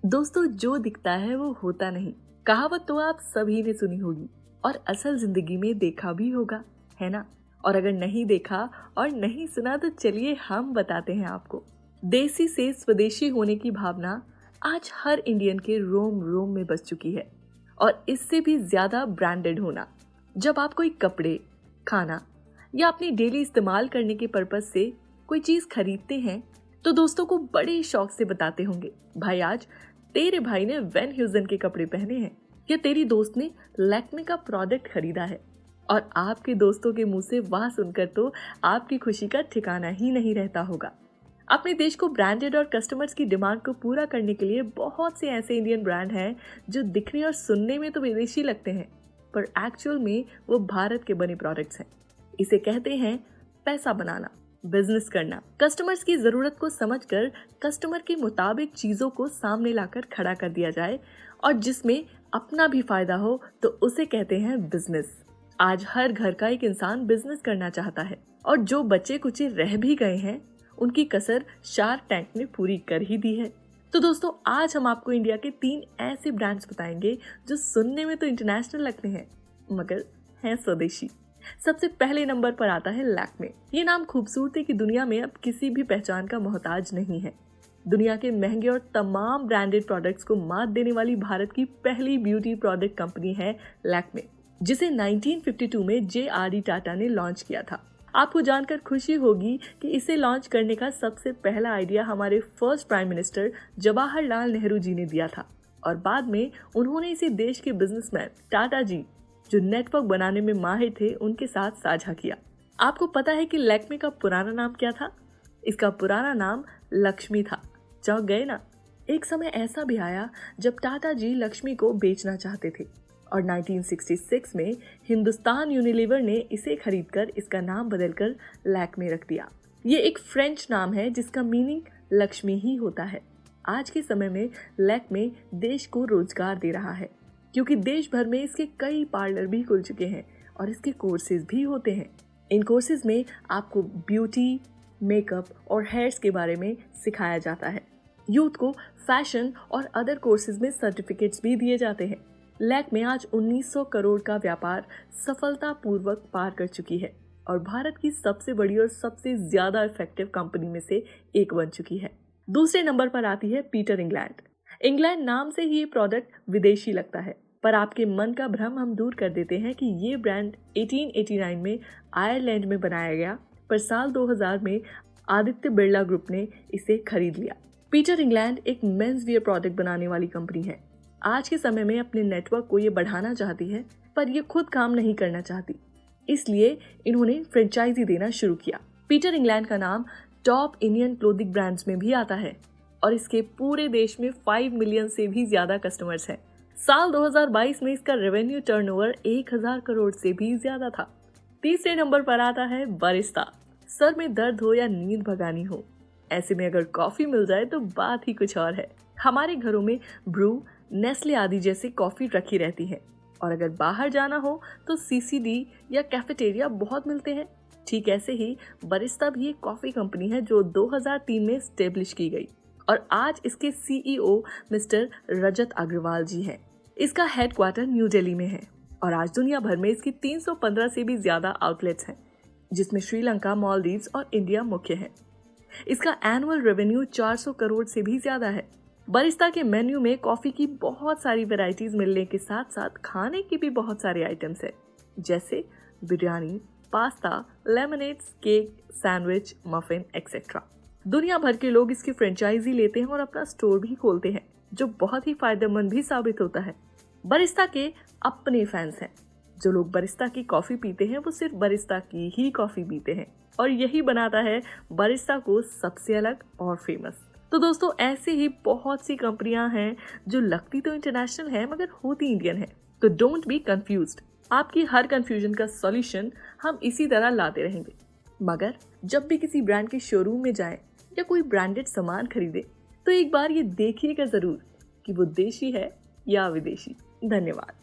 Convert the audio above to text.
दोस्तों, जो दिखता है वो होता नहीं। कहावत तो आप सभी ने सुनी होगी और असल जिंदगी में देखा भी होगा, है ना? और अगर नहीं देखा और नहीं सुना तो चलिए हम बताते हैं आपको। देसी से स्वदेशी होने की भावना आज हर इंडियन के रोम रोम में बस चुकी है। और इससे भी ज्यादा ब्रांडेड होना। जब आप कोई कपड़े, खाना या अपनी डेली इस्तेमाल करने के पर्पज से कोई चीज खरीदते हैं तो दोस्तों को बड़े शौक से बताते होंगे, भाई आज तेरे भाई ने वैन ह्यूजन के कपड़े पहने हैं या तेरी दोस्त ने लैक्मे का प्रोडक्ट खरीदा है। और आपके दोस्तों के मुंह से वाह सुनकर तो आपकी खुशी का ठिकाना ही नहीं रहता होगा। अपने देश को ब्रांडेड और कस्टमर्स की डिमांड को पूरा करने के लिए बहुत से ऐसे इंडियन ब्रांड हैं जो दिखने और सुनने में तो विदेशी लगते हैं, पर एक्चुअल में वो भारत के बने प्रोडक्ट्स हैं। इसे कहते हैं पैसा बनाना, बिजनेस करना। कस्टमर्स की जरूरत को समझकर कस्टमर के मुताबिक चीजों को सामने लाकर खड़ा कर दिया जाए और जिसमें अपना भी फायदा हो तो उसे कहते हैं बिजनेस। आज हर घर का एक इंसान बिजनेस करना चाहता है और जो बच्चे कुचे रह भी गए हैं उनकी कसर शार्क टैंक ने पूरी कर ही दी है। तो दोस्तों, आज हम आपको इंडिया के 3 ऐसे ब्रांड्स बताएंगे जो सुनने में तो इंटरनेशनल लगते हैं मगर हैं स्वदेशी। सबसे पहले नंबर पर आता है लैक्मे। ये नाम खूबसूरती की दुनिया में अब किसी भी पहचान का मोहताज नहीं है। दुनिया के महंगे और तमाम ब्रांडेड प्रोडक्ट्स को मात देने वाली भारत की पहली ब्यूटी प्रोडक्ट कंपनी है लैक्मे, जिसे 1952 में जे.आर.डी. टाटा ने लॉन्च किया था। आपको जानकर खुशी होगी कि इसे लॉन्च करने का सबसे पहला आइडिया हमारे first prime minister Jawaharlal Nehru ji ने दिया था और बाद में उन्होंने इसे देश के बिजनेसमैन टाटा जी, जो नेटवर्क बनाने में माहिर थे, उनके साथ साझा किया। आपको पता है कि लैक्मे का पुराना नाम क्या था? इसका पुराना नाम लक्ष्मी था। चौंक गए ना? एक समय ऐसा भी आया जब टाटा जी लक्ष्मी को बेचना चाहते थे और 1966 में हिंदुस्तान यूनिलीवर ने इसे खरीदकर इसका नाम बदलकर लैक्मे रख दिया। ये एक फ्रेंच नाम है जिसका मीनिंग लक्ष्मी ही होता है। आज के समय में लैक्मे देश को रोजगार दे रहा है क्योंकि देश भर में इसके कई पार्लर भी खुल चुके हैं और इसके कोर्सेज भी होते हैं। इन कोर्सेज में आपको ब्यूटी, मेकअप और हेयर्स के बारे में सिखाया जाता है। यूथ को फैशन और अदर कोर्सेज में सर्टिफिकेट्स भी दिए जाते हैं। लैक्मे आज 1900 करोड़ का व्यापार सफलतापूर्वक पार कर चुकी है और भारत की सबसे बड़ी और सबसे ज्यादा इफेक्टिव कंपनी में से एक बन चुकी है। दूसरे नंबर पर आती है पीटर इंग्लैंड। इंग्लैंड नाम से ही ये प्रोडक्ट विदेशी लगता है, पर आपके मन का भ्रम हम दूर कर देते हैं कि ये ब्रांड 1889 में आयरलैंड में बनाया गया, पर साल 2000 में आदित्य बिरला ग्रुप ने इसे खरीद लिया। पीटर इंग्लैंड एक मेंस वियर प्रोडक्ट बनाने वाली कंपनी है। आज के समय में अपने नेटवर्क को ये बढ़ाना चाहती है, पर ये खुद काम नहीं करना चाहती, इसलिए इन्होंने फ्रेंचाइजी देना शुरू किया। पीटर इंग्लैंड का नाम टॉप इंडियन क्लोथिंग ब्रांड्स में भी आता है और इसके पूरे देश में 5 मिलियन से भी ज्यादा कस्टमर्स हैं। साल 2022 में इसका रेवेन्यू टर्नओवर 1000 करोड़ से भी ज्यादा था। तीसरे नंबर पर आता है बारिस्ता। सर में दर्द हो या नींद भगानी हो, ऐसे में अगर कॉफी मिल जाए तो बात ही कुछ और है। हमारे घरों में ब्रू, नेस्ले आदि जैसी कॉफी रखी रहती है और अगर बाहर जाना हो तो सीसीडी या कैफेटेरिया बहुत मिलते हैं। ठीक ऐसे ही बारिस्ता भी एक कॉफी कंपनी है जो 2003 में स्टेब्लिश की गई और आज इसके सीईओ मिस्टर रजत अग्रवाल जी हैं। इसका हेडक्वार्टर न्यू दिल्ली में है और आज दुनिया भर में इसकी 315 से भी ज्यादा आउटलेट्स हैं, जिसमें श्रीलंका, मालदीव्स और इंडिया मुख्य है। इसका एनुअल रेवेन्यू 400 करोड़ से भी ज्यादा है। बारिस्ता के मेन्यू में कॉफी की बहुत सारी वैरायटीज मिलने के साथ साथ खाने की भी बहुत सारे आइटम्स है, जैसे biryani, pasta, lemonades, cake, sandwich, muffin etcetera. दुनिया भर के लोग इसकी फ्रेंचाइजी लेते हैं और अपना स्टोर भी खोलते हैं, जो बहुत ही फायदेमंद भी साबित होता है। बारिस्ता के अपने फैंस हैं। जो लोग बारिस्ता की कॉफी पीते हैं वो सिर्फ बारिस्ता की ही कॉफी पीते हैं और यही बनाता है बारिस्ता को सबसे अलग और फेमस। तो दोस्तों, ऐसे ही बहुत सी कंपनियां हैं जो लगती तो इंटरनेशनल है मगर होती इंडियन है। तो डोंट बी कंफ्यूज्ड। आपकी हर कंफ्यूजन का सॉल्यूशन हम इसी तरह लाते रहेंगे। मगर जब भी किसी ब्रांड के शोरूम में जाएं या कोई ब्रांडेड सामान खरीदे तो एक बार ये देखिएगा जरूर कि वो देशी है या विदेशी। धन्यवाद।